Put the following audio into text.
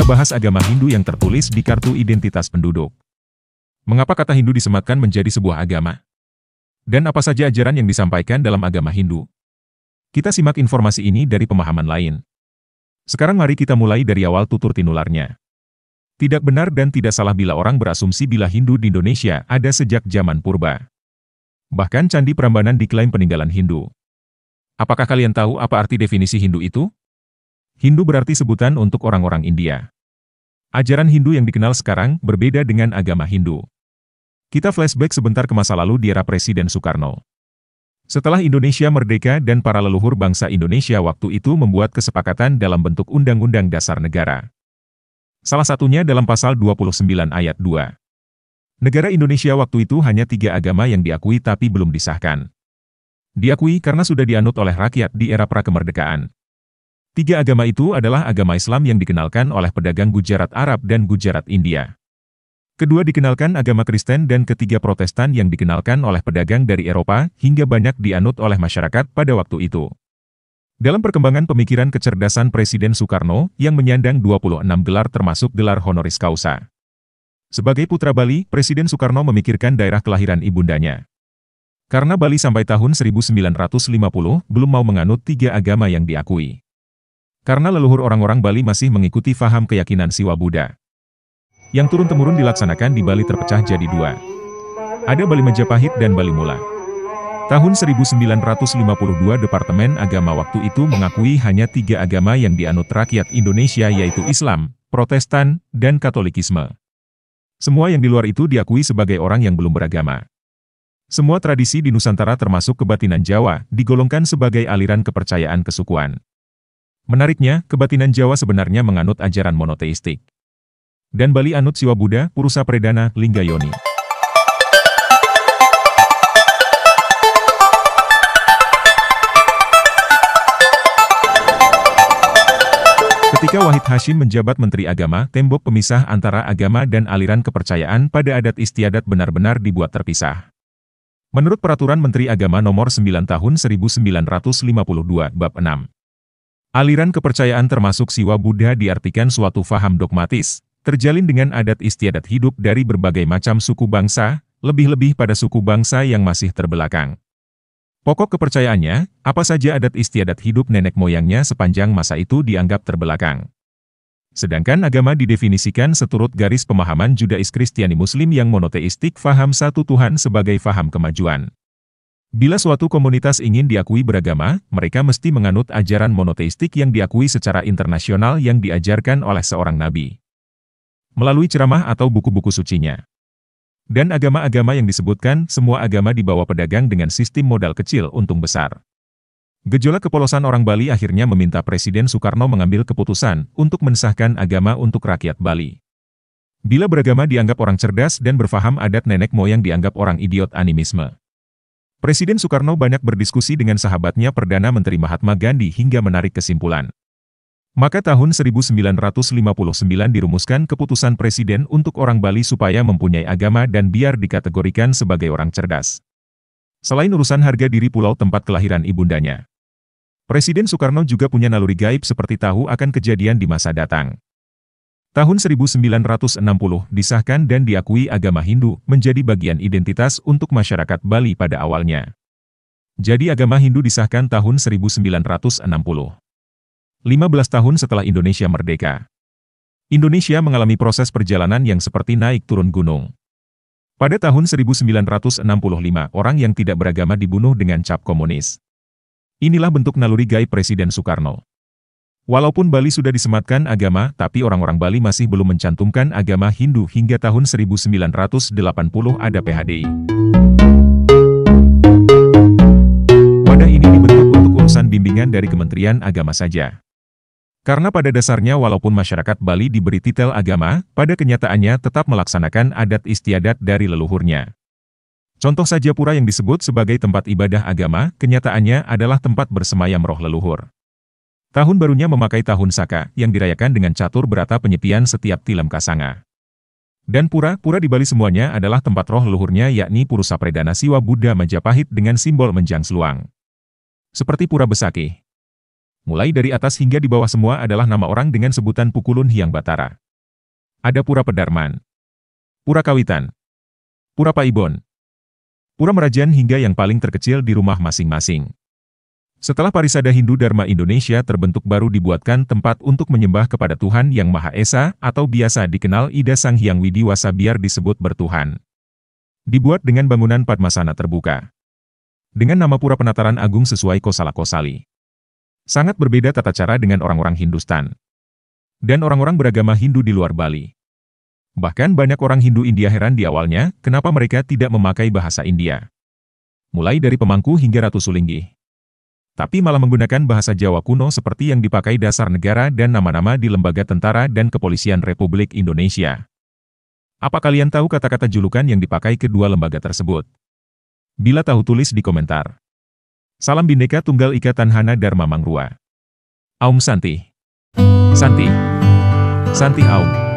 bahas agama Hindu yang tertulis di kartu identitas penduduk. Mengapa kata Hindu disematkan menjadi sebuah agama? Dan apa saja ajaran yang disampaikan dalam agama Hindu? Kita simak informasi ini dari pemahaman lain. Sekarang mari kita mulai dari awal tutur tinularnya. Tidak benar dan tidak salah bila orang berasumsi bila Hindu di Indonesia ada sejak zaman purba. Bahkan Candi Prambanan diklaim peninggalan Hindu. Apakah kalian tahu apa arti definisi Hindu itu? Hindu berarti sebutan untuk orang-orang India. Ajaran Hindu yang dikenal sekarang berbeda dengan agama Hindu. Kita flashback sebentar ke masa lalu di era Presiden Soekarno. Setelah Indonesia merdeka dan para leluhur bangsa Indonesia waktu itu membuat kesepakatan dalam bentuk Undang-Undang Dasar Negara. Salah satunya dalam pasal 29 ayat 2. Negara Indonesia waktu itu hanya 3 agama yang diakui tapi belum disahkan. Diakui karena sudah dianut oleh rakyat di era prakemerdekaan. 3 agama itu adalah agama Islam yang dikenalkan oleh pedagang Gujarat Arab dan Gujarat India. Kedua dikenalkan agama Kristen dan ketiga Protestan yang dikenalkan oleh pedagang dari Eropa hingga banyak dianut oleh masyarakat pada waktu itu. Dalam perkembangan pemikiran kecerdasan Presiden Soekarno yang menyandang 26 gelar termasuk gelar honoris causa. Sebagai putra Bali, Presiden Soekarno memikirkan daerah kelahiran ibundanya. Karena Bali sampai tahun 1950 belum mau menganut 3 agama yang diakui. Karena leluhur orang-orang Bali masih mengikuti faham keyakinan Siwa Buddha. Yang turun-temurun dilaksanakan di Bali terpecah jadi 2. Ada Bali Majapahit dan Bali Mula. Tahun 1952 Departemen Agama waktu itu mengakui hanya 3 agama yang dianut rakyat Indonesia yaitu Islam, Protestan, dan Katolikisme. Semua yang di luar itu diakui sebagai orang yang belum beragama. Semua tradisi di Nusantara termasuk kebatinan Jawa digolongkan sebagai aliran kepercayaan kesukuan. Menariknya, kebatinan Jawa sebenarnya menganut ajaran monoteistik. Dan Bali anut Siwa Buddha, Purusa Predana, Lingga Yoni. Ketika Wahid Hasyim menjabat Menteri Agama, tembok pemisah antara agama dan aliran kepercayaan pada adat istiadat benar-benar dibuat terpisah. Menurut Peraturan Menteri Agama Nomor 9 Tahun 1952, Bab 6. Aliran kepercayaan termasuk Siwa Buddha diartikan suatu faham dogmatis, terjalin dengan adat istiadat hidup dari berbagai macam suku bangsa, lebih-lebih pada suku bangsa yang masih terbelakang. Pokok kepercayaannya, apa saja adat istiadat hidup nenek moyangnya sepanjang masa itu dianggap terbelakang. Sedangkan agama didefinisikan seturut garis pemahaman Judais Kristiani Muslim yang monoteistik faham satu Tuhan sebagai faham kemajuan. Bila suatu komunitas ingin diakui beragama, mereka mesti menganut ajaran monoteistik yang diakui secara internasional yang diajarkan oleh seorang nabi. Melalui ceramah atau buku-buku sucinya. Dan agama-agama yang disebutkan, semua agama dibawa pedagang dengan sistem modal kecil untung besar. Gejolak kepolosan orang Bali akhirnya meminta Presiden Soekarno mengambil keputusan untuk mensahkan agama untuk rakyat Bali. Bila beragama dianggap orang cerdas dan berfaham adat nenek moyang dianggap orang idiot animisme. Presiden Soekarno banyak berdiskusi dengan sahabatnya Perdana Menteri Mahatma Gandhi hingga menarik kesimpulan. Maka tahun 1959 dirumuskan keputusan Presiden untuk orang Bali supaya mempunyai agama dan biar dikategorikan sebagai orang cerdas. Selain urusan harga diri pulau tempat kelahiran ibundanya. Presiden Soekarno juga punya naluri gaib seperti tahu akan kejadian di masa datang. Tahun 1960 disahkan dan diakui agama Hindu menjadi bagian identitas untuk masyarakat Bali pada awalnya. Jadi agama Hindu disahkan tahun 1960. 15 tahun setelah Indonesia merdeka. Indonesia mengalami proses perjalanan yang seperti naik turun gunung. Pada tahun 1965 orang yang tidak beragama dibunuh dengan cap komunis. Inilah bentuk naluri gaib Presiden Soekarno. Walaupun Bali sudah disematkan agama, tapi orang-orang Bali masih belum mencantumkan agama Hindu hingga tahun 1980 ada PHDI. Wadah ini dibentuk untuk urusan bimbingan dari Kementerian Agama saja. Karena pada dasarnya walaupun masyarakat Bali diberi titel agama, pada kenyataannya tetap melaksanakan adat istiadat dari leluhurnya. Contoh saja pura yang disebut sebagai tempat ibadah agama, kenyataannya adalah tempat bersemayam roh leluhur. Tahun barunya memakai tahun Saka, yang dirayakan dengan catur berata penyepian setiap tilam kasanga. Dan pura-pura di Bali semuanya adalah tempat roh leluhurnya yakni Purusa Predana Siwa Buddha Majapahit dengan simbol menjang seluang. Seperti pura Besakih. Mulai dari atas hingga di bawah semua adalah nama orang dengan sebutan Pukulun Hyang Batara. Ada Pura Pedarman, Pura Kawitan, Pura Paibon, Pura Merajan hingga yang paling terkecil di rumah masing-masing. Setelah Parisada Hindu Dharma Indonesia terbentuk baru dibuatkan tempat untuk menyembah kepada Tuhan Yang Maha Esa atau biasa dikenal Ida Sang Hyang Widiwasa biar disebut bertuhan. Dibuat dengan bangunan Padmasana terbuka. Dengan nama Pura Penataran Agung sesuai Kosala Kosali. Sangat berbeda tata cara dengan orang-orang Hindustan. Dan orang-orang beragama Hindu di luar Bali. Bahkan banyak orang Hindu India heran di awalnya kenapa mereka tidak memakai bahasa India. Mulai dari pemangku hingga Ratu Sulinggih. Tapi malah menggunakan bahasa Jawa kuno seperti yang dipakai dasar negara dan nama-nama di lembaga tentara dan kepolisian Republik Indonesia. Apa kalian tahu kata-kata julukan yang dipakai kedua lembaga tersebut? Bila tahu tulis di komentar. Salam Bhinneka Tunggal Ika Tanhana Dharma Mangrua. Aum Santi. Santi. Santi Aum.